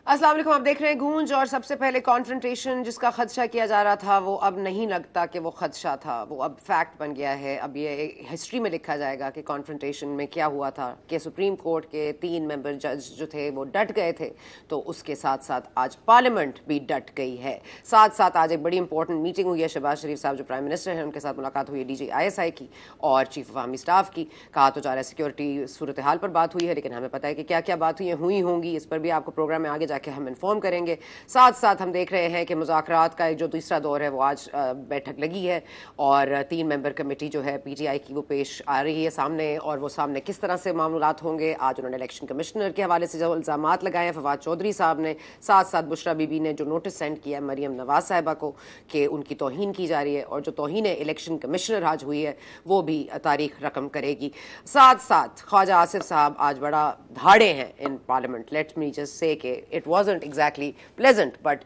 अस्सलाम वालेकुम। आप देख रहे हैं गूंज। और सबसे पहले कॉन्फ्रंटेशन जिसका खदशा किया जा रहा था वो अब नहीं लगता कि वो खदशा था, वो अब फैक्ट बन गया है। अब ये हिस्ट्री में लिखा जाएगा कि कॉन्फ्रंटेशन में क्या हुआ था कि सुप्रीम कोर्ट के 3 मेंबर जज जो थे वो डट गए थे, तो उसके साथ साथ आज पार्लियामेंट भी डट गई है। साथ साथ आज एक बड़ी इंपॉर्टेंट मीटिंग हुई है। शहबाज शरीफ साहब जो प्राइम मिनिस्टर हैं उनके साथ मुलाकात हुई है DGISI की और चीफ ऑफ आर्मी स्टाफ की। कहा तो जा रहा है सिक्योरिटी सूरत हाल पर बात हुई है, लेकिन हमें पता है कि क्या क्या बात हुई होंगी, इस पर भी आपको प्रोग्राम में आगे जाके हम इन्फॉर्म करेंगे। साथ साथ हम देख रहे हैं कि मुज़ाकरात का जो तीसरा दौर है वो आज बैठक लगी है और 3 मेंबर कमेटी जो है PTI की वो पेश आ रही है सामने, और वो सामने किस तरह से मामलात होंगे। आज उन्होंने इलेक्शन कमिश्नर के हवाले से जो इल्ज़ामात लगाए हैं फवाद चौधरी साहब ने, साथ साथ बुशरा बीबी ने जो नोटिस सेंड किया मरियम नवाज साहिबा को कि उनकी तौहीन की जा रही है, और जो तौहीन इलेक्शन कमिश्नर आज हुई है वो भी तारीख रकम करेगी। साथ साथ ख्वाजा आसिफ साहब आज बड़ा धाड़े हैं in parliament. Let me just say कि it wasn't exactly pleasant, but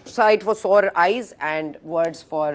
sight for sore eyes and words for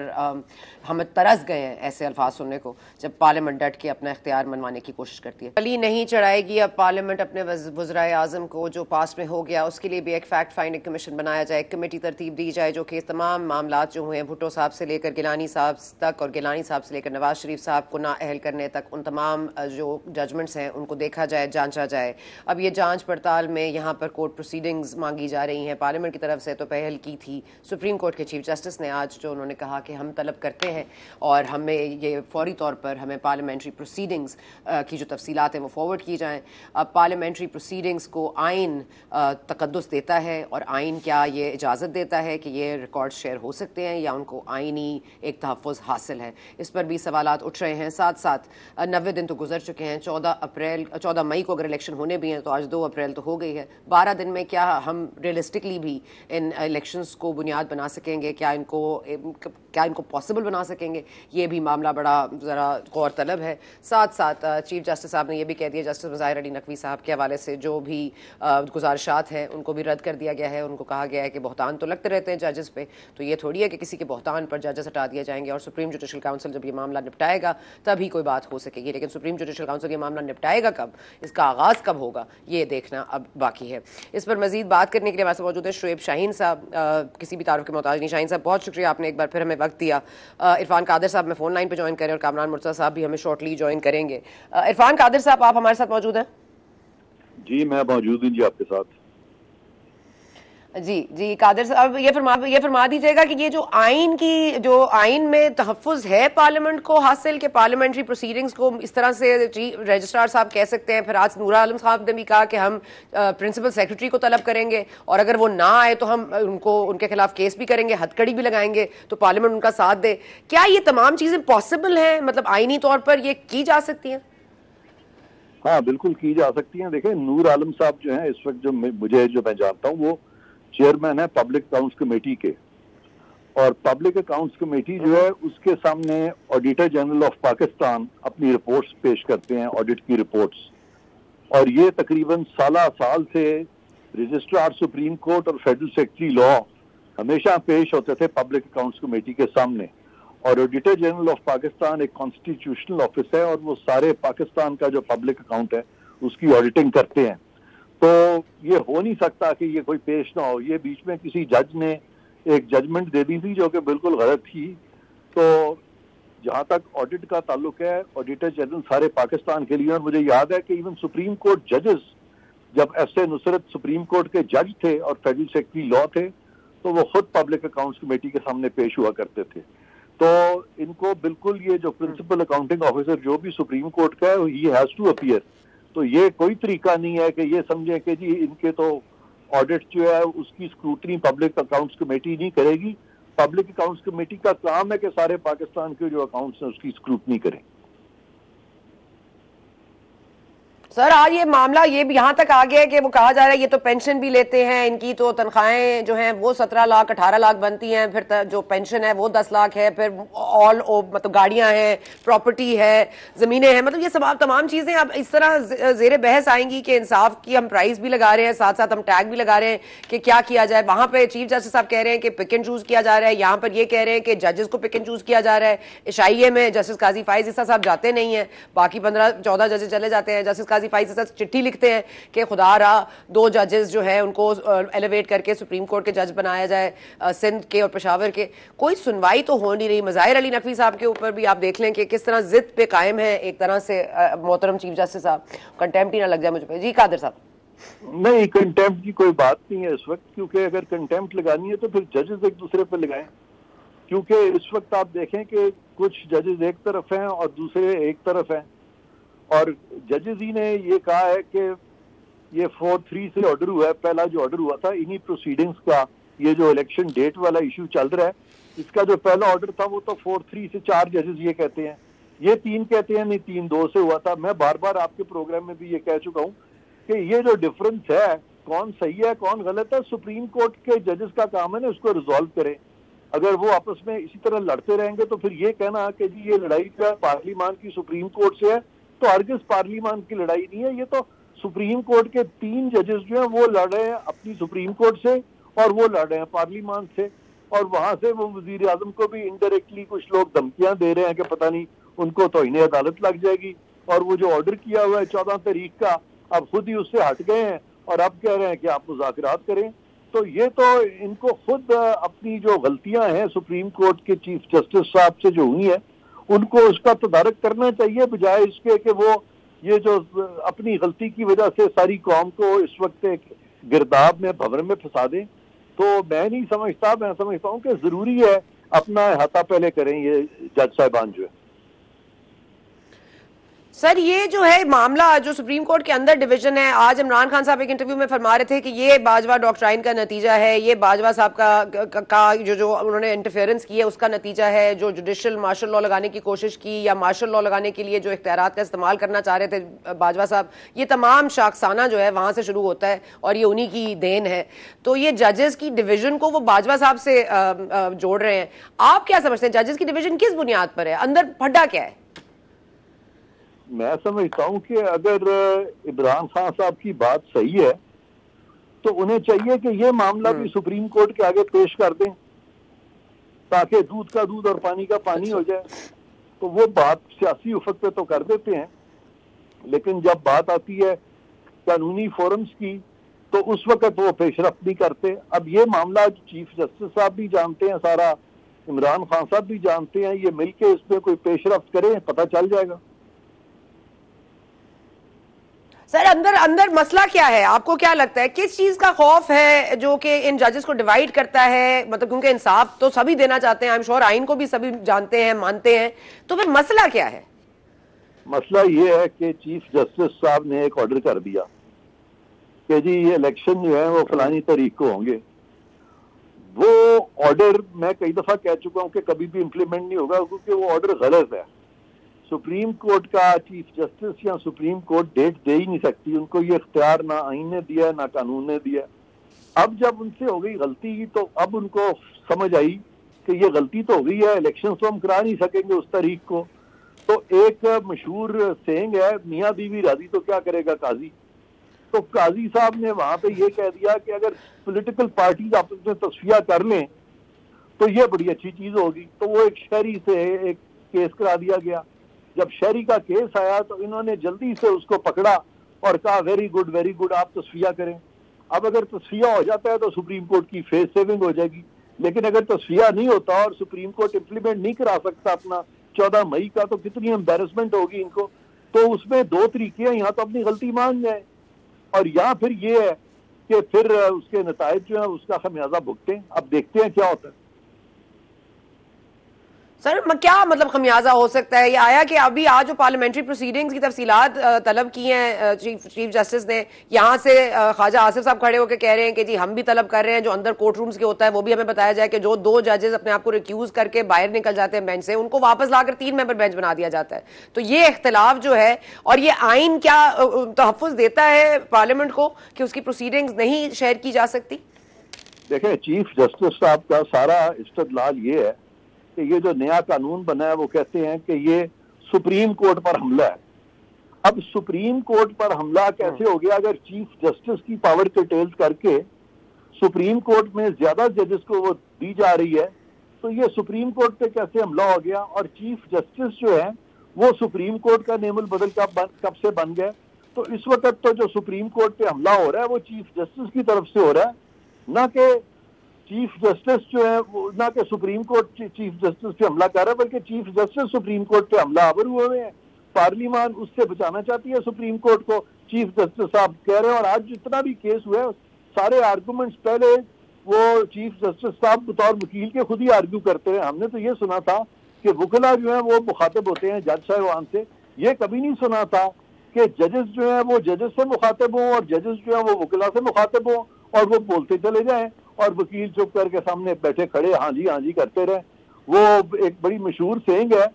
हम तरस गए हैं ऐसे अल्फाज सुनने को जब पार्लियामेंट डट के अपना इख्तियार मनवाने की कोशिश करती है। बली नहीं चढ़ाएगी अब पार्लियामेंट अपने वज़राए आज़म को जो पास में हो गया, उसके लिए भी एक फैक्ट फाइंडिंग कमीशन बनाया जाए, कमेटी तरतीब दी जाए जो कि तमाम मामलात जो हुए हैं भुट्टो साहब से लेकर गिलानी साहब तक और गिलानी साहब से लेकर नवाज शरीफ साहब को नाअहल करने तक, उन तमाम जो जजमेंट्स हैं उनको देखा जाए, जांचा जाए। अब ये जांच पड़ताल में यहाँ पर कोर्ट प्रोसीडिंग्स मांगी जा रही हैं पार्लियामेंट की तरफ से। तो पहल की थी सुप्रीम कोर्ट के चीफ जस्टिस ने आज, जो उन्होंने कहा कि हम तलब करते हैं और हमें ये फौरी तौर पर हमें पार्लियामेंट्री प्रोसीडिंग्स की जो तफसीलात हैं वो फॉरवर्ड की जाएं। अब पार्लियामेंट्री प्रोसीडिंग्स को आइन तकद्दुस देता है, और आइन क्या ये इजाज़त देता है कि ये रिकॉर्ड शेयर हो सकते हैं या उनको आइनी एक तहफ़्फ़ुज़ हासिल है, इस पर भी सवालात उठ रहे हैं। साथ साथ 90 दिन तो गुजर चुके हैं। 14 मई को अगर इलेक्शन होने भी हैं तो आज 2 अप्रैल तो हो गई है। 12 दिन में क्या हम रियलिस्टिकली भी इन इलेक्शंस को बुनियाद बना सकेंगे? क्या इनको पॉसिबल बना सकेंगे? ये भी मामला बड़ा ज़रा गौर तलब है। साथ साथ चीफ जस्टिस साहब ने यह भी कह दिया, जस्टिस मज़ाहिर अली नकवी साहब के हवाले से जो भी गुजारिशात हैं उनको भी रद्द कर दिया गया है। उनको कहा गया है कि बहतान तो लगते रहते हैं जजेस पे, तो ये थोड़ी है कि किसी के बहतान पर जजेस हटा दिए जाएंगे, और सुप्रीम जुडिशल काउंसिल जब ये मामला निपटाएगा तभी कोई बात हो सकेगी। लेकिन सुप्रीम जुडिशल काउंसिल ये मामला निपटाएगा कब, इसका आगाज़ कब होगा, ये देखना अब बाकी है। इस पर मजीद बात करने के लिए हमारे साथ मौजूद है शुएब शाहीन साहब। किसी भी तारुफ के मोहताज नहीं। शाहीन साहब बहुत शुक्रिया, आपने एक बार फिर हमें वक्त दिया। इरफान कादिर साहब में फ़ोन लाइन पर ज्वाइन करें और कामरान मुर्तज़ा साहब भी हमें शॉर्टली ज्वाइन करेंगे। इरफान कादिर साहब, आप हमारे साथ मौजूद हैं? जी मैं मौजूद हूँ जी आपके साथ। जी कादिर साहब, ये फरमा दीजिएगा कि ये जो आइन में तहफ़्फ़ुज़ है पार्लियामेंट को हासिल के पार्लियामेंट्री प्रोसीडिंग्स को इस तरह से रजिस्ट्रार साहब कह सकते हैं। फिर आज नूरा आलम साहब ने भी कहा कि हम प्रिंसिपल सेक्रेटरी को तलब करेंगे, और अगर वो ना आए तो हम उनके खिलाफ केस भी करेंगे, हथकड़ी भी लगाएंगे, तो पार्लियामेंट उनका साथ दे। क्या ये तमाम चीज़ें पॉसिबल हैं, मतलब आइनी तौर पर ये की जा सकती हैं? हाँ बिल्कुल की जा सकती हैं। देखिए नूर आलम साहब जो है इस वक्त जो मैं जानता हूँ वो चेयरमैन है पब्लिक अकाउंट्स कमेटी के, और पब्लिक अकाउंट्स कमेटी जो है उसके सामने ऑडिटर जनरल ऑफ पाकिस्तान अपनी रिपोर्ट्स पेश करते हैं, ऑडिट की रिपोर्ट्स, और ये तकरीबन साल से रजिस्ट्रार सुप्रीम कोर्ट और फेडरल सेक्रेटरी लॉ हमेशा पेश होते थे पब्लिक अकाउंट्स कमेटी के सामने। और ऑडिटर जनरल ऑफ पाकिस्तान एक कॉन्स्टिट्यूशनल ऑफिस है और वो सारे पाकिस्तान का जो पब्लिक अकाउंट है उसकी ऑडिटिंग करते हैं। तो ये हो नहीं सकता कि ये कोई पेश ना हो। ये बीच में किसी जज ने एक जजमेंट दे दी थी जो कि बिल्कुल गलत थी। तो जहां तक ऑडिट का ताल्लुक है, ऑडिटर जनरल सारे पाकिस्तान के लिए, और मुझे याद है कि इवन सुप्रीम कोर्ट जजेस जब S A Nusrat supreme court के जज थे और फेडरल सेक्रेटरी लॉ थे तो वो खुद पब्लिक अकाउंट्स कमेटी के सामने पेश हुआ करते थे। तो इनको बिल्कुल ये जो प्रिंसिपल अकाउंटिंग ऑफिसर जो भी सुप्रीम कोर्ट का है ही हैज टू अपीयर। तो ये कोई तरीका नहीं है कि ये समझे कि जी इनके तो ऑडिट जो है उसकी स्क्रूटनी पब्लिक अकाउंट्स कमेटी नहीं करेगी। पब्लिक अकाउंट्स कमेटी का काम है कि सारे पाकिस्तान के जो अकाउंट्स हैं उसकी स्क्रूटनी करें। सर आज ये मामला ये भी यहाँ तक आ गया है कि वो कहा जा रहा है ये तो पेंशन भी लेते हैं, इनकी तो तनख्वाहें जो हैं वो 17 लाख 18 लाख बनती हैं, फिर जो पेंशन है वो 10 लाख है, फिर मतलब गाड़ियां हैं, प्रॉपर्टी है, जमीनें हैं, मतलब ये तमाम चीजें अब इस तरह जेर बहस आएंगी कि इंसाफ की हम प्राइस भी लगा रहे हैं, साथ साथ हम टैग भी लगा रहे हैं कि क्या किया जाए। वहां पर चीफ जस्टिस साहब कह रहे हैं कि पिक एंड चूज किया जा रहा है, यहाँ पर ये कह रहे हैं कि जजेस को पिक एंड चूज किया जा रहा है। एशिया में जस्टिस काजी फाइज ईसा साहब जाते नहीं है, बाकी 15-14 जजेस चले जाते हैं। जस्टिस काजी साफ से साथ चिट्ठी लिखते हैं कि खुदा रहा 2 जजेस जो है उनको एलिवेट करके सुप्रीम कोर्ट के जज बनाया जाए, सिंध के और पेशावर के। कोई सुनवाई तो हो नहीं रही। मज़ाहिर अली नकवी साहब के ऊपर भी आप देख लें कि किस तरह जिद पे कायम है एक तरह से। मोहतरम चीफ जस्टिस साहब, कंटेम्प्ट ही ना लग जाए मुझ पे। जी कादिर साहब। नहीं, कंटेम्प्ट की कोई बात नहीं है इस वक्त, क्योंकि अगर कंटेम्प्ट लगानी है तो फिर जजेस एक दूसरे पर लगाएं। क्योंकि इस वक्त आप देखें कि कुछ जजेस एक तरफ हैं और दूसरे एक तरफ हैं, और जजेस ही ने ये कहा है कि ये 4-3 से ऑर्डर हुआ है। पहला जो ऑर्डर हुआ था इन्हीं प्रोसीडिंग्स का, ये जो इलेक्शन डेट वाला इशू चल रहा है, इसका जो पहला ऑर्डर था वो तो 4-3 से 4 जजेस ये कहते हैं, ये 3 कहते हैं, नहीं 3-2 से हुआ था। मैं बार बार आपके प्रोग्राम में भी ये कह चुका हूँ कि ये जो डिफरेंस है, कौन सही है कौन गलत है, सुप्रीम कोर्ट के जजेस का काम है ना उसको रिजॉल्व करें। अगर वो आपस में इसी तरह लड़ते रहेंगे तो फिर ये कहना कि जी ये लड़ाई का पार्लियामान की सुप्रीम कोर्ट से है, तो हरगिज़ पार्लियामान की लड़ाई नहीं है। ये तो सुप्रीम कोर्ट के 3 जजेस जो हैं वो लड़ रहे हैं अपनी सुप्रीम कोर्ट से, और वो लड़ रहे हैं पार्लियामान से, और वहां से वो वजीर आजम को भी इनडायरेक्टली कुछ लोग धमकियां दे रहे हैं कि पता नहीं उनको तौहीन अदालत लग जाएगी। और वो जो ऑर्डर किया हुआ है 14 तारीख का, अब खुद ही उससे हट गए हैं और अब कह रहे हैं कि आप मुज़ाकरात करें। तो ये तो इनको खुद अपनी जो गलतियां हैं सुप्रीम कोर्ट के चीफ जस्टिस साहब से जो हुई है उनको उसका तदारक करना चाहिए, बजाय इसके कि वो ये जो अपनी गलती की वजह से सारी कौम को इस वक्त एक गिरदाब में भंवर में फंसा दें। तो मैं नहीं समझता, मैं समझता हूँ कि जरूरी है अपना अहाता पहले करें ये जज साहिबान जो है। सर ये जो है मामला जो सुप्रीम कोर्ट के अंदर डिवीजन है, आज इमरान खान साहब एक इंटरव्यू में फरमा रहे थे कि ये बाजवा डॉक्ट्राइन का नतीजा है, ये बाजवा साहब का जो उन्होंने इंटरफेरेंस की है उसका नतीजा है। जो जुडिशल मार्शल लॉ लगाने की कोशिश की या मार्शल लॉ लगाने के लिए जो इख्तियारात का इस्तेमाल करना चाह रहे थे बाजवा साहब, ये तमाम शाखसाना जो है वहां से शुरू होता है और ये उन्हीं की देन है। तो ये जजेस की डिवीजन को वो बाजवा साहब से जोड़ रहे हैं। आप क्या समझते हैं जजेस की डिवीजन किस बुनियाद पर है, अंदर फड्डा क्या है? मैं समझता हूं कि अगर इमरान खान साहब की बात सही है तो उन्हें चाहिए कि ये मामला भी सुप्रीम कोर्ट के आगे पेश कर दें, ताकि दूध का दूध और पानी का पानी हो जाए। तो वो बात सियासी उफक पे तो कर देते हैं, लेकिन जब बात आती है कानूनी फोरम्स की तो उस वक्त वो पेशरफ्त नहीं करते। अब ये मामला चीफ जस्टिस साहब भी जानते हैं, सारा इमरान खान साहब भी जानते हैं, ये मिलके इसमें कोई पेशरफ्त करें, पता चल जाएगा। सर अंदर मसला क्या है? आपको क्या लगता है किस चीज का खौफ है जो कि इन जजेस को डिवाइड करता है? मतलब क्योंकि इंसाफ तो सभी देना चाहते हैं, आई एम श्योर आइन को भी सभी जानते हैं मानते हैं, तो फिर मसला क्या है? मसला ये है कि चीफ जस्टिस साहब ने एक ऑर्डर कर दिया कि जी ये इलेक्शन जो है वो फलानी तारीख को होंगे। वो ऑर्डर मैं कई दफा कह चुका हूं कि कभी भी इंप्लीमेंट नहीं होगा, क्योंकि वो ऑर्डर गलत है। सुप्रीम कोर्ट का चीफ जस्टिस या सुप्रीम कोर्ट डेट दे ही नहीं सकती, उनको ये इख्तियार ना आइन ने दिया ना कानून ने दिया। अब जब उनसे हो गई गलती तो अब उनको समझ आई कि ये गलती तो हो गई है, इलेक्शन तो हम करा नहीं सकेंगे उस तारीख को। तो एक मशहूर सेइंग है, मियाँ बीवी राजी तो क्या करेगा काजी। तो काजी साहब ने वहां पे ये कह दिया कि अगर पॉलिटिकल पार्टीज आपस में तस्फिया कर लें तो ये बड़ी अच्छी चीज होगी। तो वो एक शहरी से एक केस करा दिया गया। जब शहरी का केस आया तो इन्होंने जल्दी से उसको पकड़ा और कहा वेरी गुड आप तस्फिया करें। अब अगर तस्फिया हो जाता है तो सुप्रीम कोर्ट की फेस सेविंग हो जाएगी, लेकिन अगर तस्फिया नहीं होता और सुप्रीम कोर्ट इंप्लीमेंट नहीं करा सकता अपना 14 मई का, तो कितनी एम्बेरसमेंट होगी इनको। तो उसमें 2 तरीके हैं, यहाँ तो अपनी गलती मान जाए और या फिर ये है कि फिर उसके नतायज जो है उसका खमियाजा भुगतें। अब देखते हैं क्या होता है। सर क्या मतलब खमियाजा हो सकता है? ये आया कि अभी आज जो पार्लियामेंट्री प्रोसीडिंग्स की तफसीलात तलब की हैं चीफ जस्टिस ने, यहाँ से ख्वाजा आसिफ साहब खड़े होकर कह रहे हैं कि जी हम भी तलब कर रहे हैं जो अंदर कोर्ट रूम्स के होता है वो भी हमें बताया जाए कि जो 2 जजेस अपने आप को रिक्यूज करके बाहर निकल जाते हैं बेंच से, उनको वापस लाकर 3 मेंबर बेंच बना दिया जाता है। तो ये इख्तिलाफ जो है, और ये आइन क्या तहफ़्फ़ुज़ देता है पार्लियामेंट को कि उसकी प्रोसीडिंग्स नहीं शेयर की जा सकती? देखें, चीफ जस्टिस साहब का सारा इस्तदलाल ये है कि ये जो नया कानून बना है वो कहते हैं कि ये सुप्रीम कोर्ट पर हमला है। अब सुप्रीम कोर्ट पर हमला कैसे हो गया? अगर चीफ जस्टिस की पावर कर्टेल्स करके सुप्रीम कोर्ट में ज्यादा जजेस को वो दी जा रही है, तो ये सुप्रीम कोर्ट पे कैसे हमला हो गया? और चीफ जस्टिस जो है वो सुप्रीम कोर्ट का नेमुल बदल कब से बन गए? तो इस वक्त तो जो सुप्रीम कोर्ट पे हमला हो रहा है वो चीफ जस्टिस की तरफ से हो रहा है, ना कि चीफ जस्टिस जो है वो, ना कि सुप्रीम कोर्ट चीफ जस्टिस पे हमला कर रहा है, बल्कि चीफ जस्टिस सुप्रीम कोर्ट पे हमला आवर हुए हैं। पार्लियामान उससे बचाना चाहती है सुप्रीम कोर्ट को, चीफ जस्टिस साहब कह रहे हैं। और आज जितना भी केस हुआ है सारे आर्गूमेंट्स पहले वो चीफ जस्टिस साहब बतौर वकील के खुद ही आर्ग्यू करते हैं। हमने तो ये सुना था कि वकला जो है वो मुखातिब होते हैं जज साहिबान से, ये कभी नहीं सुना था कि जजेस जो है वो जजेस से मुखातिब हों और जजेस जो है वो वकला से मुखातिब हों और वो बोलते चले जाएं और वकील चुप करके सामने बैठे खड़े हाँ जी करते रहे। वो एक बड़ी मशहूर सेइंग है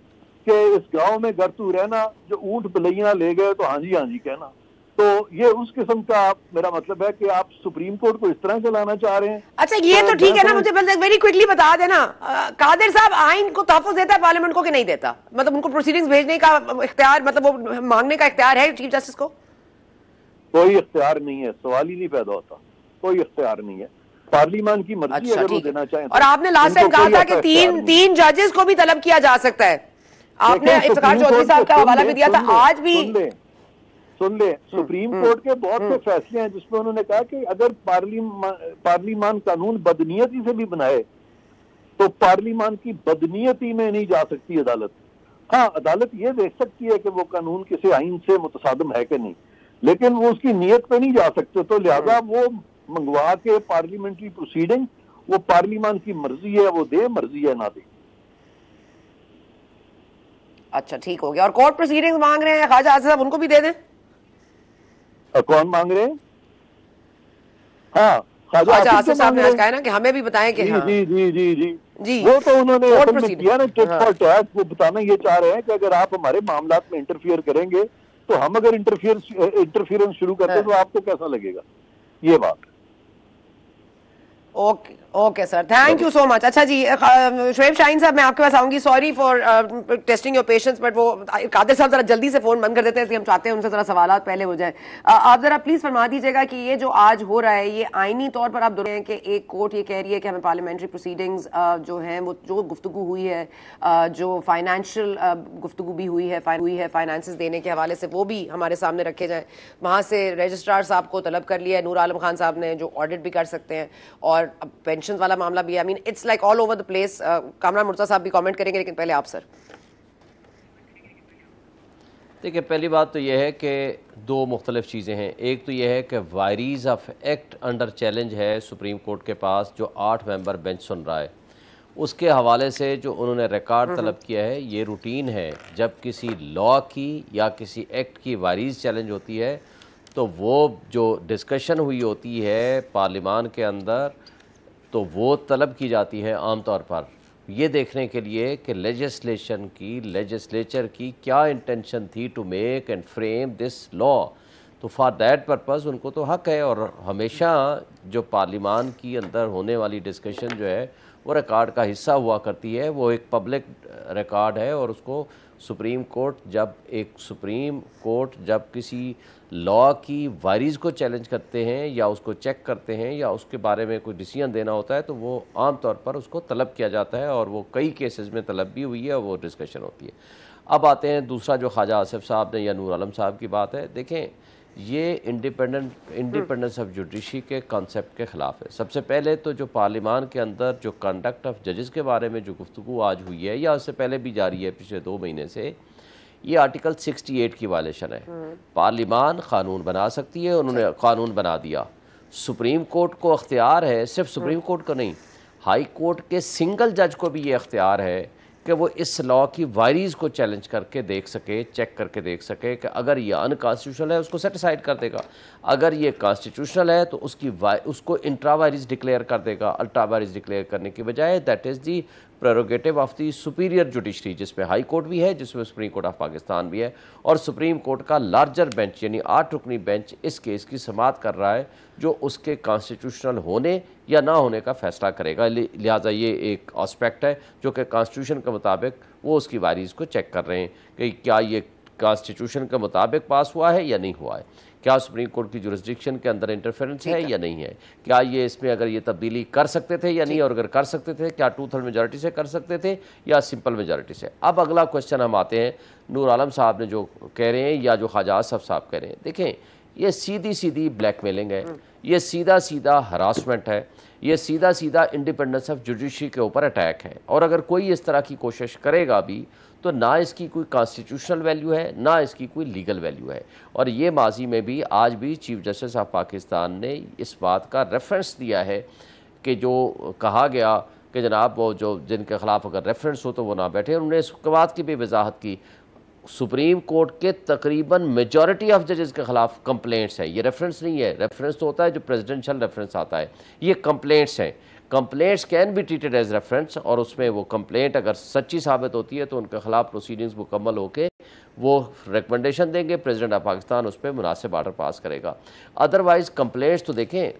कि इस गांव में घर तू रहना, जो ऊंट बलैयां ले गए तो हाँ जी कहना। तो ये उस किस्म का मेरा मतलब है कि आप सुप्रीम कोर्ट को इस तरह चलाना चाह रहे हैं। अच्छा ये तो ठीक है ना, मुझे बस वेरी क्विकली बता देना, कादिर साहब आइन को तहफ़्फ़ुज़ देता है पार्लियामेंट को कि नहीं देता? मतलब उनको प्रोसीडिंग्स भेजने का इख्तियार, मतलब वो मांगने का इख्तियार है चीफ जस्टिस को? कोई इख्तियार नहीं है, सवाल ही नहीं पैदा होता, कोई इख्तियार नहीं है। पार्लियामान की मर्जी अगर वो देना चाहें। और आपने लास्ट टाइम कहा था कि तीन जजेस को भी तलब किया जा सकता है, आपने इफ्तिखार चौधरी साहब का हवाला भी दिया था। आज भी सुन ले सुप्रीम कोर्ट के बहुत से फैसले हैं जिसमें उन्होंने कहा कि अगर पार्लियामान कानून बदनीयती से भी बनाए तो पार्लियामान की बदनीयती में नहीं जा सकती अदालत। हाँ, अदालत ये देख सकती है कि वो कानून किसी आइन से मुतसादम है कि नहीं, लेकिन वो उसकी नीयत पे नहीं जा सकते। तो लिहाजा वो मंगवा के पार्लियामेंट्री प्रोसीडिंग, वो पार्लियामान की मर्जी है, वो दे, मर्जी है ना दे। अच्छा ठीक हो गया। और कोर्ट प्रोसीडिंग्स मांग रहे हैं ख्वाजा आसिफ साहब, उनको भी दे दें। कौन मांग रहे हैं? हाँ, ख्वाजा आसिफ साहब ने आज कहा ना कि हमें भी बताएं कि हाँ। जी वो तो उन्होंने असल में किया ना टिट फॉर टैट। वो बताना ये चाह रहे हैं कि अगर आप हमारे मामलात में इंटरफियर करेंगे तो हम अगर इंटरफियरेंस शुरू करते तो आपको कैसा लगेगा, ये बात। Okay sir, thank you so much. अच्छा जी, शुएब शाहीन साहब मैं आपके पास आऊंगी। Sorry for testing your patience, but वो कादिर साहब जरा जल्दी से फोन बंद कर देते हैं, इसलिए हम चाहते हैं उनसे जरा सवालात पहले हो जाए। आप जरा प्लीज फरमा दीजिएगा कि ये जो आज हो रहा है ये आईनी तौर पर आप दोहरा हैं कि एक कोर्ट ये कह रही है कि हमें पार्लियामेंट्री प्रोसीडिंग्स जो हैं वो जो गुफ्तगू हुई है, जो फाइनेंशियल गुफ्तगू भी हुई है फाइनेंसेस देने के हवाले से, वो भी हमारे सामने रखे जाएं। वहाँ से रजिस्ट्रार साहब को तलब कर लिया है नूर आलम खान साहब ने, जो ऑडिट भी कर सकते हैं, और पेंशन वाला मामला भी। I mean it's like all over the place. Kamran Murtaza साहब भी कमेंट करेंगे, लेकिन पहले आप सर। देखिए, पहली बात तो यह है कि दो मुख्तलिफ चीज़ें हैं। एक तो यह है कि वायरीज़ ऑफ एक्ट अंडर चैलेंज है सुप्रीम कोर्ट के पास, जो 8 मेंबर बेंच सुन रहा है। उसके हवाले से जो उन्होंने रिकॉर्ड तलब किया है, ये रूटीन है जब किसी लॉ की या किसी एक्ट की वायरीज़ चैलेंज होती है तो वो जो डिस्कशन हुई होती है पार्लियामान के अंदर, तो वो तलब की जाती है आम तौर पर ये देखने के लिए कि लेजिस्लेचर की क्या इंटेंशन थी to make and frame this law. तो फॉर दैट पर्पज़ उनको तो हक है, और हमेशा जो पार्लियामान की अंदर होने वाली डिस्कशन जो है वो रिकॉर्ड का हिस्सा हुआ करती है, वो एक पब्लिक रिकॉर्ड है। और उसको सुप्रीम कोर्ट जब किसी लॉ की वायरीज़ को चैलेंज करते हैं या उसको चेक करते हैं या उसके बारे में कोई डिसीजन देना होता है तो वो आम तौर पर उसको तलब किया जाता है, और वो कई केसेस में तलब भी हुई है और वो डिस्कशन होती है। अब आते हैं दूसरा जो ख्वाजा आसिफ साहब ने या नूर आलम साहब की बात है। देखें, ये इंडिपेंडेंस ऑफ जुडिशरी के कॉन्सेप्ट के ख़िलाफ़ है। सबसे पहले तो जो पार्लियामान के अंदर जो कंडक्ट ऑफ जजेस के बारे में जो गुफ्तगू आज हुई है या उससे पहले भी जारी है पिछले 2 महीने से, ये आर्टिकल 68 की वायलेशन है। पार्लियामान कानून बना सकती है, उन्होंने कानून बना दिया। सुप्रीम कोर्ट को अख्तियार है, सिर्फ सुप्रीम कोर्ट को नहीं, हाई कोर्ट के सिंगल जज को भी ये अख्तियार है कि वो इस लॉ की वायरीज़ को चैलेंज करके देख सके, चेक करके देख सके कि अगर ये अनकॉन्स्टिट्यूशनल है उसको सेटिसाइड कर देगा, अगर ये कॉन्स्टिट्यूशनल है तो उसको इंट्रा वायरीज़ डिक्लेयर कर देगा, अल्ट्रा वायरीज़ डिक्लेयर करने की बजाय। That is the prerogative of the superior judiciary, जिसमें हाई कोर्ट भी है, जिसमें सुप्रीम कोर्ट ऑफ पाकिस्तान भी है, और सुप्रीम कोर्ट का लार्जर बेंच यानी 8 रुकनी बेंच इस केस की समाअत कर रहा है, जो उसके कॉन्स्टिट्यूशनल होने या ना होने का फैसला करेगा। लिहाजा ये एक एस्पेक्ट है जो कि कॉन्स्टिट्यूशन के मुताबिक वो उसकी वायरीज़ को चेक कर रहे हैं कि क्या ये कॉन्स्टिट्यूशन के मुताबिक पास हुआ है या नहीं हुआ है, क्या सुप्रीम कोर्ट की जुरिस्डिक्शन के अंदर इंटरफेरेंस है या नहीं है, क्या ये इसमें अगर ये तब्दीली कर सकते थे या नहीं, और अगर कर सकते थे क्या 2/3 मेजॉरिटी से कर सकते थे या सिंपल मेजॉरिटी से। अब अगला क्वेश्चन हम आते हैं, नूर आलम साहब ने जो कह रहे हैं या जो ख्वाजा आसफ साहब कह रहे हैं, देखें ये सीधी सीधी ब्लैकमेलिंग है, ये सीधा सीधा हरासमेंट है, ये सीधा सीधा इंडिपेंडेंस ऑफ जुडिशरी के ऊपर अटैक है। और अगर कोई इस तरह की कोशिश करेगा भी तो ना इसकी कोई कॉन्स्टिट्यूशनल वैल्यू है, ना इसकी कोई लीगल वैल्यू है। और ये माजी में भी आज भी चीफ जस्टिस ऑफ पाकिस्तान ने इस बात का रेफरेंस दिया है कि जो कहा गया कि जनाब वो जो जिनके ख़िलाफ़ अगर रेफरेंस हो तो वो ना बैठे। उन्होंने इस बात की भी वजाहत की, सुप्रीम कोर्ट के तकरीबन मेजॉरिटी ऑफ जजेस के ख़िलाफ़ कंप्लेंट्स हैं, ये रेफरेंस नहीं है। रेफरेंस तो होता है जो प्रेसिडेंशियल रेफरेंस आता है, ये कंप्लेंट्स हैं। Complaints can be treated as reference, और उसमें वो कंप्लेंट अगर सच्ची साबित होती है तो उनके खिलाफ प्रोसीडिंग्स मुकम्मल होकर वो रिकमेंडेशन देंगे, प्रेसिडेंट ऑफ पाकिस्तान उस पर मुनासिब आर्डर पास करेगा। अदरवाइज़ कंप्लेंट्स तो देखें,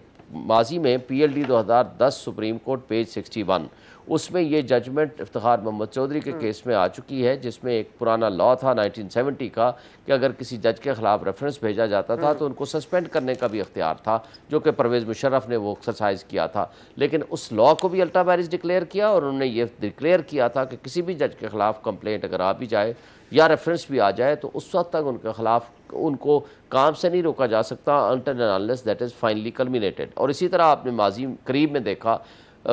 माजी में PLD 2010 सुप्रीम कोर्ट पेज 61 उसमें ये जजमेंट इफ्तिखार मोहम्मद चौधरी के केस में आ चुकी है, जिसमें एक पुराना लॉ था 1970 का कि अगर किसी जज के खिलाफ रेफरेंस भेजा जाता था तो उनको सस्पेंड करने का भी इख्तियार था, जो कि परवेज़ मुशर्रफ ने वो एक्सरसाइज किया था। लेकिन उस लॉ को भी अल्ट्रा वायरस डिक्लेयर किया और उन्होंने ये डिक्लेयर किया था कि किसी भी जज के खिलाफ कंप्लेंट अगर आ भी जाए या रेफरेंस भी आ जाए तो उस वक्त तक उनके खिलाफ उनको काम से नहीं रोका जा सकता until and unless that is finally culminated. और इसी तरह आपने माजी करीब में देखा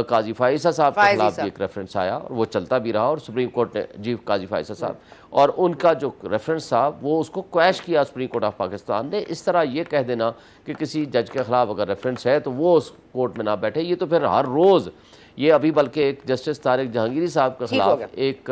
काजी फाइसा साहब के खिलाफ भी एक रेफरेंस आया और वो चलता भी रहा, और सुप्रीम कोर्ट ने जी काजी फाइसा साहब और उनका जो रेफरेंस था वो उसको क्वैश किया सुप्रीम कोर्ट ऑफ पाकिस्तान ने। इस तरह ये कह देना कि किसी जज के खिलाफ अगर रेफरेंस है तो वो उस कोर्ट में ना बैठे, ये तो फिर हर रोज़ ये अभी बल्कि एक जस्टिस तारिक जहांगीरी साहब के खिलाफ एक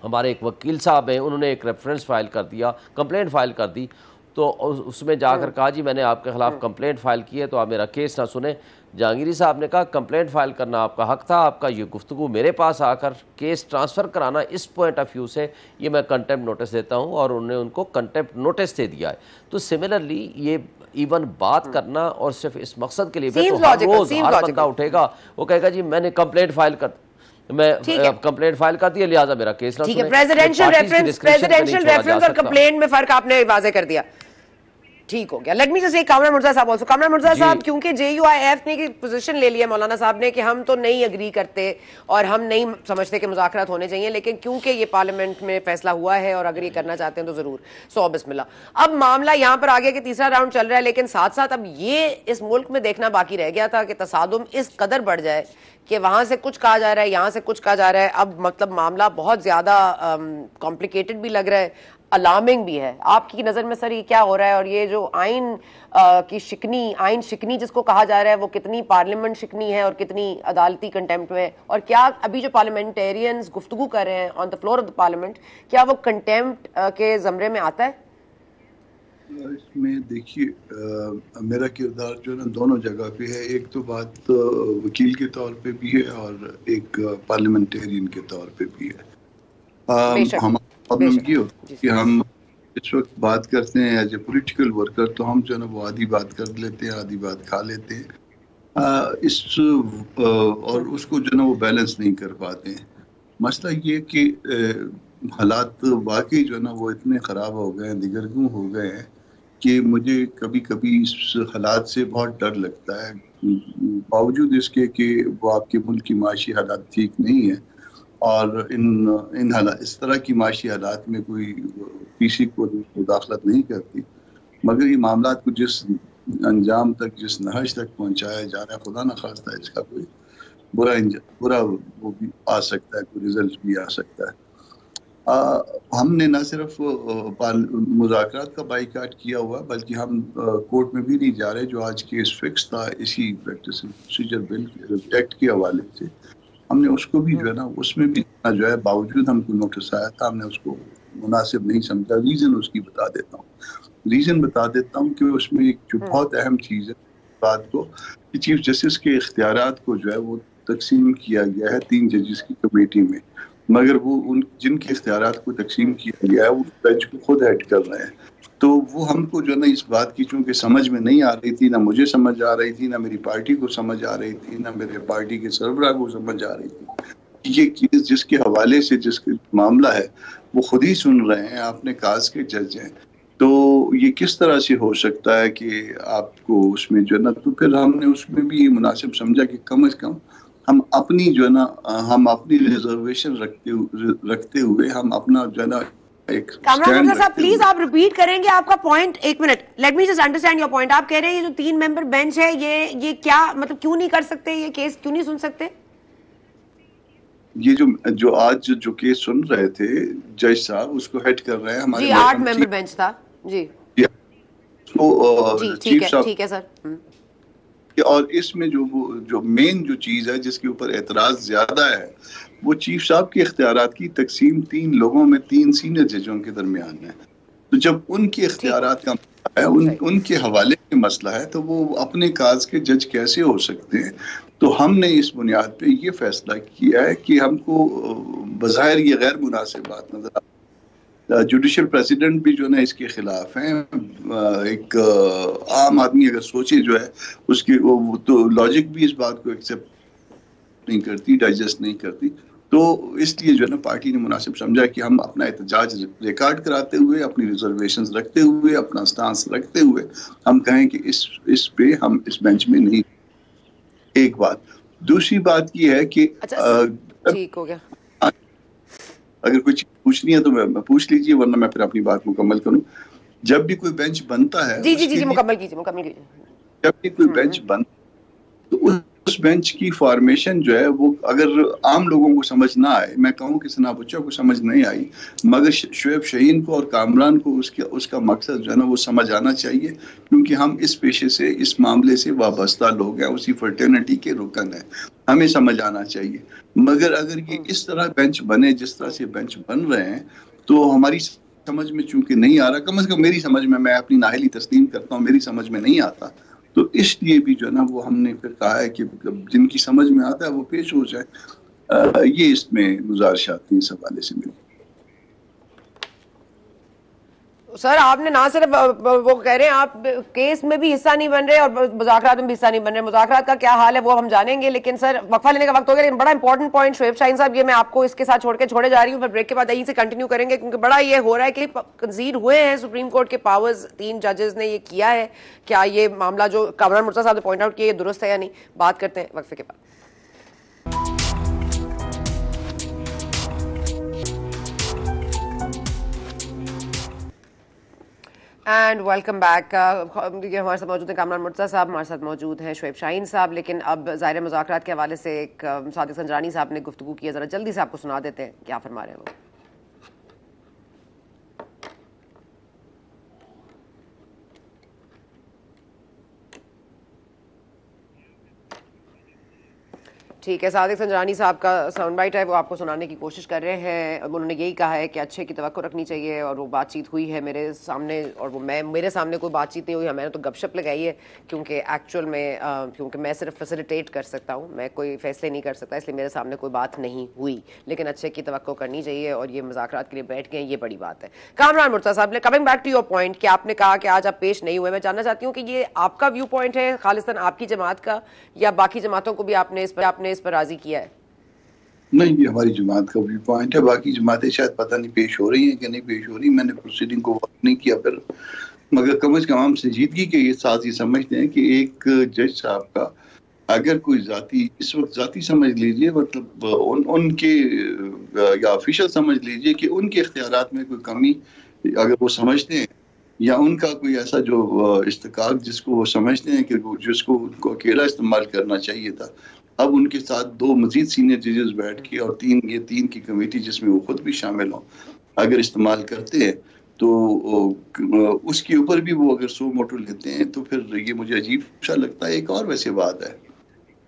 हमारे एक वकील साहब हैं, उन्होंने एक रेफरेंस फाइल कर दिया, कंप्लेंट फाइल कर दी, तो उसमें जाकर कहा जी मैंने आपके खिलाफ कंप्लेंट फाइल की है तो आप मेरा केस ना सुने। जहांगीरी साहब ने कहा कंप्लेंट फाइल करना आपका हक था, आपका ये गुफ्तगू मेरे पास आकर केस ट्रांसफ़र कराना इस पॉइंट ऑफ व्यू से ये मैं कंटेम्प्ट नोटिस देता हूँ, और उन्होंने उनको कंटेम्प्ट नोटिस दे दिया है। तो सिमिलरली ये इवन बात करना और सिर्फ इस मकसद के लिए भी तो हर रोज़ हर बंदा उठेगा वो कहेगा जी मैंने कंप्लेंट फाइल कर कंप्लेंट फाइल कर दी लिहाजा मेरा केस ना सुने। प्रेसिडेंशियल रेफरेंस और कंप्लेंट में फर्क आपने वाजे कर दिया, ठीक हो गया। लेट मी जस्ट से कामरान मिर्जा साहब आल्सो, कामरान मिर्जा साहब क्योंकि JUIF ने की पोजीशन ले लिया मौलाना साहब ने कि हम तो नहीं एग्री करते और हम नहीं समझते कि मुज़ाकरात होने चाहिए, लेकिन क्योंकि ये पार्लियामेंट में फैसला हुआ है और अगर ये करना चाहते हैं तो जरूर 100 बिस्मिल्लाह। अब मामला यहाँ पर आगे कि तीसरा राउंड चल रहा है, लेकिन साथ साथ अब ये इस मुल्क में देखना बाकी रह गया था कि तसादुम इस कदर बढ़ जाए कि वहां से कुछ कहा जा रहा है, यहाँ से कुछ कहा जा रहा है। अब मतलब मामला बहुत ज्यादा कॉम्प्लिकेटेड भी लग रहा है, अलार्मिंग भी है। आपकी नज़र में सर ये क्या हो रहा है, और ये जो आइन की शिकनी, आइन शिकनी जिसको कहा जा रहा है, वो कितनी पार्लियामेंट शिकनी है और कितनी अदालती कंटेम्प्ट में है, और क्या अभी जो पार्लियामेंटेरियंस गुफ्तगू कर रहे हैं on the floor of the parliament, क्या वो कंटेम्प्ट के ज़मरे में आता है? इसमें देखिए मेरा किरदार जो ना दोनों जगह पे है, एक तो बात वकील के तौर पे भी है और एक पार्लियामेंटेरियन के तौर पे भी है। हमारा प्रॉब्लम ये होती है कि हम इस वक्त बात करते हैं एज ए पॉलिटिकल वर्कर, तो हम जो है ना वो आधी बात कर लेते हैं, आधी बात खा लेते हैं, और उसको जो ना वो बैलेंस नहीं कर पाते हैं। मसला ये कि हालात वाकई जो है ना वो इतने ख़राब हो गए हैं, दिगरगूं हो गए हैं कि मुझे कभी कभी इस हालात से बहुत डर लगता है, बावजूद इसके कि वो आपके मुल्क की माशी हालात ठीक नहीं है और इन हालात, इस तरह की माशी हालात में कोई पीसी को मुदाखलत नहीं करती, मगर ये मामला को जिस अंजाम तक, जिस नहज तक पहुँचाया जा रहा है, खुदा न खास्ता इसका कोई बुरा वो भी आ सकता है, कोई रिजल्ट भी आ सकता है। हमने न सिर्फ मुज़ाकरात का बाइकाट किया हुआ, बल्कि हम कोर्ट में भी नहीं जा रहे। जो आज केस फिक्स था इसी प्रैक्टिस प्रोसीजर बिल एक्ट के हवाले से, हमने उसको भी जो है ना, उसमें भी जो है बावजूद हमको नोटिस आया था, हमने उसको मुनासिब नहीं समझा। रीज़न उसकी बता देता हूँ कि उसमें एक जो बहुत अहम चीज़ है बात को, कि चीफ जस्टिस के इख्तियारात को जो है वो तकसीम किया गया है 3 जजेस की कमेटी में, मगर वो उन जिनके इख्तियारात को तकसीम किया गया है वो बेंच को खुद हेड कर रहे हैं। तो वो हमको जो है ना इस बात की चूँकि समझ में नहीं आ रही थी, ना मुझे समझ आ रही थी, ना मेरी पार्टी को समझ आ रही थी, ना मेरे पार्टी के सरबराह को समझ आ रही थी, ये केस जिसके हवाले से जिसका मामला है वो खुद ही सुन रहे हैं, अपने काज के जज हैं, तो ये किस तरह से हो सकता है कि आपको उसमें जो है ना, तो फिर हमने उसमें भी ये मुनासिब समझा कि कम से कम हम अपनी जो है ना, हम अपनी रिजर्वेशन रखते हुए हम अपना जो है ना एक कामरान मुर्तजा साहब प्लीज आप रिपीट करेंगे आपका पॉइंट, एक minute, late me just understand your point. आप कह रहे हैं ये जो 3 मेंबर बेंच है ये क्या मतलब क्यों नहीं कर सकते, ये केस क्यों नहीं सुन सकते? ये जो आज जो केस सुन रहे थे जज साहब, उसको हेड कर रहे हैं हमारे जी 8 मेंबर बेंच था जी, तो ठीक है, ठीक है सर। और इसमें जो मेन जो चीज है जिसके ऊपर एतराज ज्यादा है वो चीफ साहब के इख्तियारात की तकसीम 3 लोगों में 3 सीनियर जजों के दरमियान है। तो जब उनके इख्तियारात का मसला है, उनके हवाले में मसला है, तो वो अपने काज के जज कैसे हो सकते हैं? तो हमने इस बुनियाद पे ये फैसला किया है कि हमको बज़ाहिर ये गैर मुनासिब बात नजर आ, जुडिशल प्रेसिडेंट भी जो है इसके खिलाफ हैं। एक आम आदमी अगर सोचे जो है उसकी वो तो लॉजिक भी इस बात को एक्सेप्ट नहीं करती, डाइजेस्ट नहीं करती। तो इसलिए जो है ना पार्टी ने मुनासिब समझा कि हम अपना एहतजाज रिकॉर्ड कराते हुए, अपनी रिजर्वेशंस रखते हुए, अपना स्टांस रखते हुए हम कहें कि इस पे हम इस बेंच में नहीं। एक बात, दूसरी बात ये है कि ठीक हो गया, अगर कोई चीज पूछनी है तो मैं पूछ लीजिए, वरना मैं फिर अपनी बात मुकम्मल करूं। जब भी कोई बेंच बनता है जी मुकम्मल कीजिए। जब भी कोई बेंच बनता तो उस बेंच की फॉर्मेशन जो है वो अगर आम लोगों को समझ ना आए, मैं कहूँ कि सना बच्चा को समझ नहीं आई, मगर शुएब शाहीन को और कामरान को उसका मकसद जो है ना वो समझ आना चाहिए, क्योंकि हम इस पेशे से, इस मामले से वाबस्ता लोग हैं, उसी फर्टर्निटी के रुकन है, हमें समझ आना चाहिए। मगर अगर ये इस तरह बेंच बने जिस तरह से बेंच बन रहे हैं तो हमारी समझ में चूंकि नहीं आ रहा, कम से कम मेरी समझ में, मैं अपनी नाहली तस्लीम करता हूँ, मेरी समझ में नहीं आता, तो इसलिए भी जो है ना वो हमने फिर कहा है कि जिनकी समझ में आता है वो पेश हो जाए। ये इसमें गुजारिश आती है इस हवाले से मेरी। सर आपने ना सिर्फ वो कह रहे हैं आप केस में भी हिस्सा नहीं बन रहे और मुज़ाकरात में भी हिस्सा नहीं बन रहे, मुज़ाकरात का क्या हाल है वो हम जानेंगे, लेकिन सर वक्फा लेने का वक्त हो गया। लेकिन बड़ा इंपॉर्टेंट पॉइंट शुएब शाहीन साहब, ये मैं आपको इसके साथ छोड़े जा रही हूँ, फिर ब्रेक के बाद यहीं से कंटिन्यू करेंगे, क्योंकि बड़ा ये हो रहा है कि कंसीड हुए हैं सुप्रीम कोर्ट के पावर्स, 3 जजेस ने ये किया है, क्या ये मामला जो कामरान मुर्तजा साहब ने पॉइंट आउट किया ये दुरुस्त है या नहीं, बात करते हैं वक्फे के बाद। And welcome back. हमारे साथ मौजूद हैं कामरान मुर्तजा साहब, हमारे साथ मौजूद हैं शुएब शाहीन साहब। लेकिन अब ज़ाहिर मुज़ाकरात के हवाले से एक सादिक संजरानी साहब ने गुफ्तगू की है, ज़रा जल्दी से आपको सुना देते हैं क्या फरमा रहे हैं वो। ठीक है, सादिक संजरानी साहब का साउंड बाइट है, वो आपको सुनाने की कोशिश कर रहे हैं। उन्होंने यही कहा है कि अच्छे की तवक्को रखनी चाहिए और वो बातचीत हुई है मेरे सामने, और वो मेरे सामने कोई बातचीत नहीं हुई है, मैंने तो गपशप लगाई है, क्योंकि एक्चुअल में क्योंकि मैं सिर्फ फैसिलिटेट कर सकता हूँ, मैं कोई फैसले नहीं कर सकता, इसलिए मेरे सामने कोई बात नहीं हुई, लेकिन अच्छे की तवक्को करनी चाहिए और ये मुज़ाकरात के लिए बैठ गए, ये बड़ी बात है। कामरान मुर्तजा साहब ने, coming back to your point कि आपने कहा कि आज आप पेश नहीं हुए, मैं जानना चाहती हूँ कि ये आपका व्यू पॉइंट है खालिस्तान आपकी जमात का, या बाकी जमातों को भी आपने इस पर राजी किया है? नहीं, ये हमारी जमात का व्यू पॉइंट है, बाकी जमातें शायद पता नहीं पेश हो रही हैं कि नहीं पेश हो रही, मैंने प्रोसीडिंग को वॉच नहीं किया फिर, मगर कम से कम हम संजीदगी के ये साथ ही समझते हैं कि एक जज साहब का अगर कोई जाती, इस वक्त जाती समझ लीजिए, मतलब उनके या ऑफिशियल समझ लीजिए कि उनके इख्तियारात में कोई कमी अगर वो समझते हैं, या उनका कोई ऐसा जो इस्तेकाक जिसको वो समझते हैं कि जिसको उनको अकेला इस्तेमाल करना चाहिए था, अब उनके साथ 2 मजीद सीनियर जजेस बैठ के और 3 की कमेटी जिसमें वो खुद भी शामिल हों, अगर इस्तेमाल करते हैं तो उसके ऊपर भी वो अगर सो मोटो लेते हैं तो फिर ये मुझे अजीब सा लगता है। एक और वैसे बात है,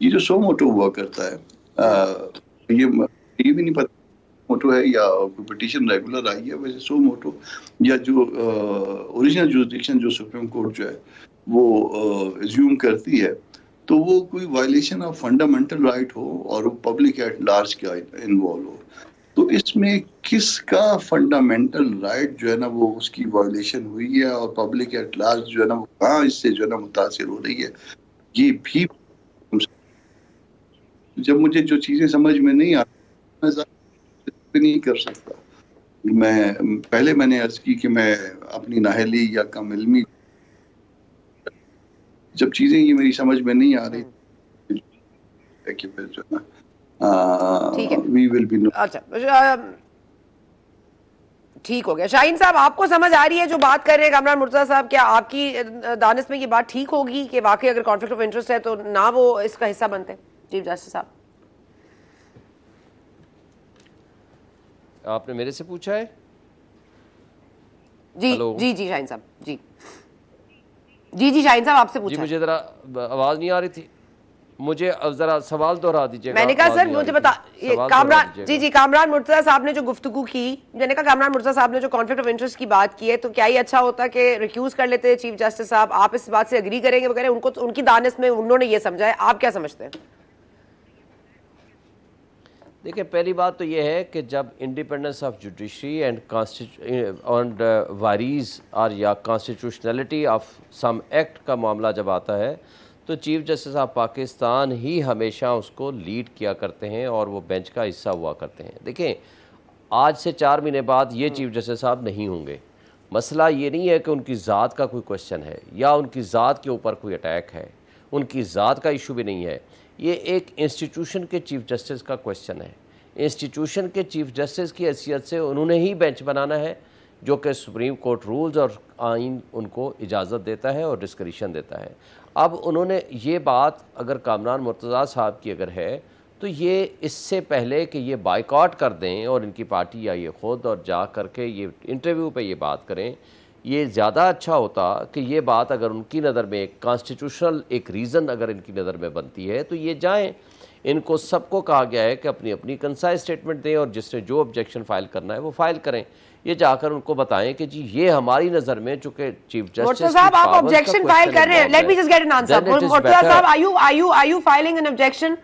ये जो सो मोटो हुआ करता है, ये भी नहीं पता मोटो है या पिटीशन रेगुलर आई है, वैसे सो मोटो या जो ओरिजिनल जुरिसडिक्शन जो सुप्रीम कोर्ट जो है वो एज्यूम करती है, तो वो कोई वायलेशन ऑफ फंडामेंटल राइट हो और वो पब्लिक एट लार्ज का इन्वॉल्व हो, तो इसमें किसका फंडामेंटल राइट जो है ना वो उसकी वायलेशन हुई है और पब्लिक एट लार्ज जो है ना वो कहाँ इससे जो है ना मुतासिर हो रही है, ये भी जब मुझे जो चीजें समझ में नहीं आ, नहीं कर सकता। मैंने अर्ज की कि मैं अपनी नाहली या कम इल्मी, जब चीजें ये मेरी समझ में नहीं आ रही कि फिर जो है ना वी विल बी। अच्छा ठीक हो गया। शाहीन साहब, आपको समझ आ रही है जो बात कर रहे हैं कामरान मुर्तज़ा साहब? क्या आपकी दानिश में ये बात ठीक होगी कि वाकई अगर कॉन्फ्लिक्ट ऑफ इंटरेस्ट है तो ना वो इसका हिस्सा बनते चीफ जस्टिस साहब? आपने मेरे से पूछा है? जी जी जी शाहीन साहब, जी जी जी शाहीन साहब आपसे पूछा। जी मुझे जरा आवाज नहीं आ रही थी, मुझे जरा सवाल दोहरा दीजिएगा। मैंने कहा सर मुझे बता, कामरान जी कामरान मुर्तज़ा साहब ने जो गुफ्तगू की, मैंने कहा कामरान मुर्तज़ा साहब ने जो कॉन्फ्लिक्ट ऑफ इंटरेस्ट की बात की है, तो क्या ही अच्छा होता कि रिक्यूज कर लेते चीफ जस्टिस साहब? आप इस बात से एग्री करेंगे? वो कह रहे हैं उनको उनकी दानिश में उन्होंने ये समझा है, आप क्या समझते हैं? देखिए, पहली बात तो ये है कि जब इंडिपेंडेंस ऑफ जुडिशरी एंड वारीज और या कॉन्स्टिट्यूशनलिटी ऑफ सम एक्ट का मामला जब आता है तो चीफ जस्टिस ऑफ पाकिस्तान ही हमेशा उसको लीड किया करते हैं और वो बेंच का हिस्सा हुआ करते हैं। देखें, आज से 4 महीने बाद ये चीफ जस्टिस साहब नहीं होंगे। मसला ये नहीं है कि उनकी ज़ात का कोई क्वेश्चन है या उनकी ज़ात के ऊपर कोई अटैक है, उनकी ज़ात का इशू भी नहीं है। ये एक इंस्टीट्यूशन के चीफ जस्टिस का क्वेश्चन है। इंस्टीट्यूशन के चीफ जस्टिस की हैसियत से उन्होंने ही बेंच बनाना है, जो कि सुप्रीम कोर्ट रूल्स और आइन उनको इजाज़त देता है और डिस्क्रिशन देता है। अब उन्होंने ये बात अगर कामरान मुर्तज़ा साहब की अगर है तो ये इससे पहले कि ये बाइकआउट कर दें और इनकी पार्टी या ये खुद और जा करके ये इंटरव्यू पे ये बात करें, ये ज़्यादा अच्छा होता कि ये बात अगर उनकी नज़र में एक कॉन्स्टिट्यूशनल एक रीज़न अगर इनकी नज़र में बनती है तो ये जाएं। इनको सबको कहा गया है कि अपनी अपनी कंसाइज स्टेटमेंट दें और जिसने जो ऑब्जेक्शन फाइल करना है वो फाइल करें। ये जाकर उनको बताएं कि जी ये हमारी नज़र में, चूंकि चीफ जस्टिस साहब आप ऑब्जेक्शन फाइल कर रहे हैं, let me just get an answer. Murtaza Sahab, are you filing an objection?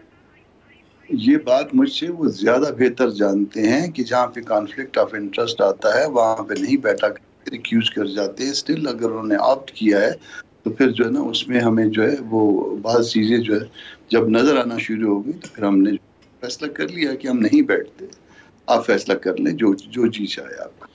ये बात मुझसे वो ज्यादा बेहतर जानते हैं कि जहाँ पे कॉन्फ्लिक्ट ऑफ इंटरेस्ट आता है वहाँ पे नहीं बैठा रिक्यूज कर जाते हैं। स्टिल अगर उन्होंने ऑप्ट किया है तो फिर जो है ना उसमें हमें जो है वो बहुत चीजें जो है जब नजर आना शुरू हो गई तो फिर हमने फैसला कर लिया कि हम नहीं बैठते। आप फैसला कर लें जो जी चाहे आपका।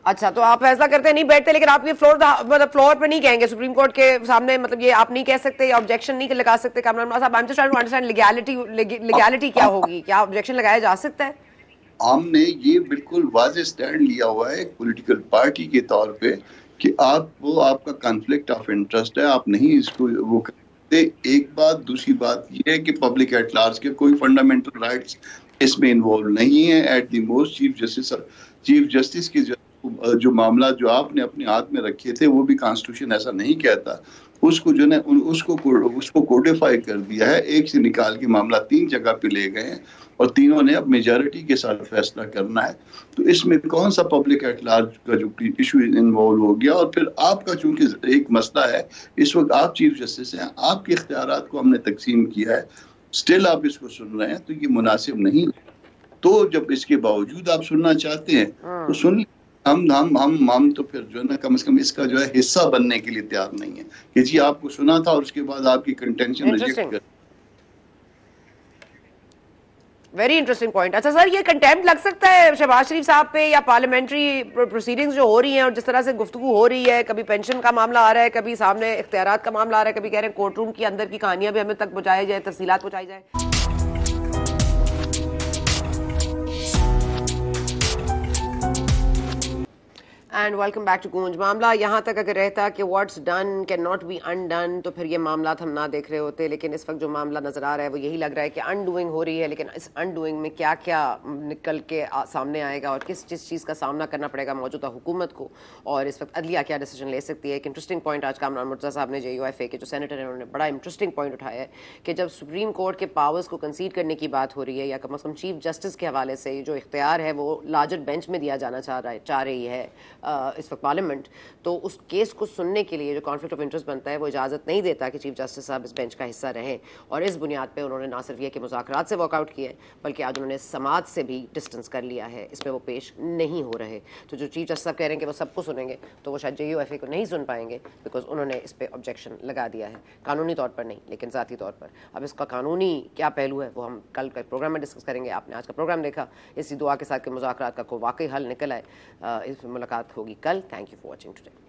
अच्छा, तो आप फैसला करते नहीं बैठते, लेकिन आप ये फ्लोर पे नहीं कहेंगे सुप्रीम कोर्ट के सामने, मतलब ये आप नहीं कह सकते, ऑब्जेक्शन नहीं लगा सकते कामरान साहब? I am just trying to understand legality क्या होगी, क्या ऑब्जेक्शन लगाया जा सकता है? हमने ये बिल्कुल वाज़ेह स्टैंड लिया हुआ है एक पॉलिटिकल पार्टी के तौर पे कि आपका कॉन्फ्लिक्ट ऑफ इंटरेस्ट है, आप नहीं इसको वो करते। एक बात, दूसरी बात ये है कि पब्लिक एट लार्ज के कोई फंडामेंटल राइट्स इसमें इन्वॉल्व नहीं है। At the most chief justice के जो मामला जो आपने अपने हाथ में रखे थे वो भी कॉन्स्टिट्यूशन ऐसा नहीं कहता। उसको जो है उसको कोडिफाई कर दिया है। एक से निकाल के मामला 3 जगह पे ले गए हैं और तीनों ने अब मेजॉरिटी के साथ फैसला करना है। तो इसमें कौन सा पब्लिक एट लार्ज का जो इशू इन्वॉल्व हो गया? और फिर आपका चूंकि एक मसला है, इस वक्त आप चीफ जस्टिस हैं, आपके इख्तियारात को हमने तकसीम किया है, स्टिल आप इसको सुन रहे हैं तो ये मुनासिब नहीं। तो जब इसके बावजूद आप सुनना चाहते हैं तो सुन लीजिए। हम तो फिर जो है ना कम से कम इसका जो है हिस्सा बनने के लिए तैयार नहीं है कि जी आपको सुना था और उसके बाद आपकी कंटेंशन रिजेक्ट कर। Very interesting point. अच्छा सर, ये कंटेम्प्ट लग सकता है शहबाज शरीफ साहब पे या पार्लियामेंट्री प्रोसीडिंग्स जो हो रही हैं और जिस तरह से गुफ्तगू हो रही है, कभी पेंशन का मामला आ रहा है, कभी सामने इख्तियारात का मामला आ रहा है, कभी कह रहे हैं कोर्ट रूम के अंदर की कहानियां भी हमें तक पहुंचाई जाए, तफसीलात पहुंचाई जाए। एंड वेलकम बैक टू गूंज। मामला यहाँ तक अगर रहता कि what's done can not be undone तो फिर ये मामला हम ना देख रहे होते, लेकिन इस वक्त जो मामला नजर आ रहा है वो यही लग रहा है कि अनडूइंग हो रही है। लेकिन इस अनडूइंग में क्या क्या निकल के सामने आएगा और किस चीज़ का सामना करना पड़ेगा मौजूदा हुकूमत को, और इस वक्त अदलिया क्या डिसीजन ले सकती है। एक इंटरेस्टिंग पॉइंट आज कामरान मुर्तज़ा साहब ने JUIFA के जो सेनेटर हैं उन्होंने बड़ा इंटरेस्टिंग पॉइंट उठाया है कि जब सुप्रीम कोर्ट के पावर्स को कंसीड करने की बात हो रही है या कम अज़ कम चीफ जस्टिस के हवाले से जो इख्तियार है वो लार्जर बेंच में दिया जाना चाह रही है इस वक्त पार्लियामेंट, तो उस केस को सुनने के लिए जो कॉन्फ्लिक्ट ऑफ इंटरेस्ट बनता है वो इजाज़त नहीं देता कि चीफ जस्टिस साहब इस बेंच का हिस्सा रहें। और इस बुनियाद पर उन्होंने ना सिर्फ ये कि मुज़ाकरात से वॉकआउट किया है, बल्कि आज उन्होंने समाज से भी डिस्टेंस कर लिया है, इस पर वो पेश नहीं हो रहे। तो जो चीफ जस्टिस साहब कह रहे हैं कि वो सबको सुनेंगे, तो वो शायद JUFA को नहीं सुन पाएंगे, बिकॉज उन्होंने इस पर ऑब्जेक्शन लगा दिया है, कानूनी तौर पर नहीं लेकिन ज़ाती तौर पर। अब इसका कानूनी क्या पहलू है वो हम कल का प्रोग्राम में डिस्कस करेंगे। आपने आज का प्रोग्राम देखा, इसी दुआ के साथ कि मुज़ाकरात का कोई वाकई हल निकल आए। इस मुलाकात होगी कल। Thank you for watching today.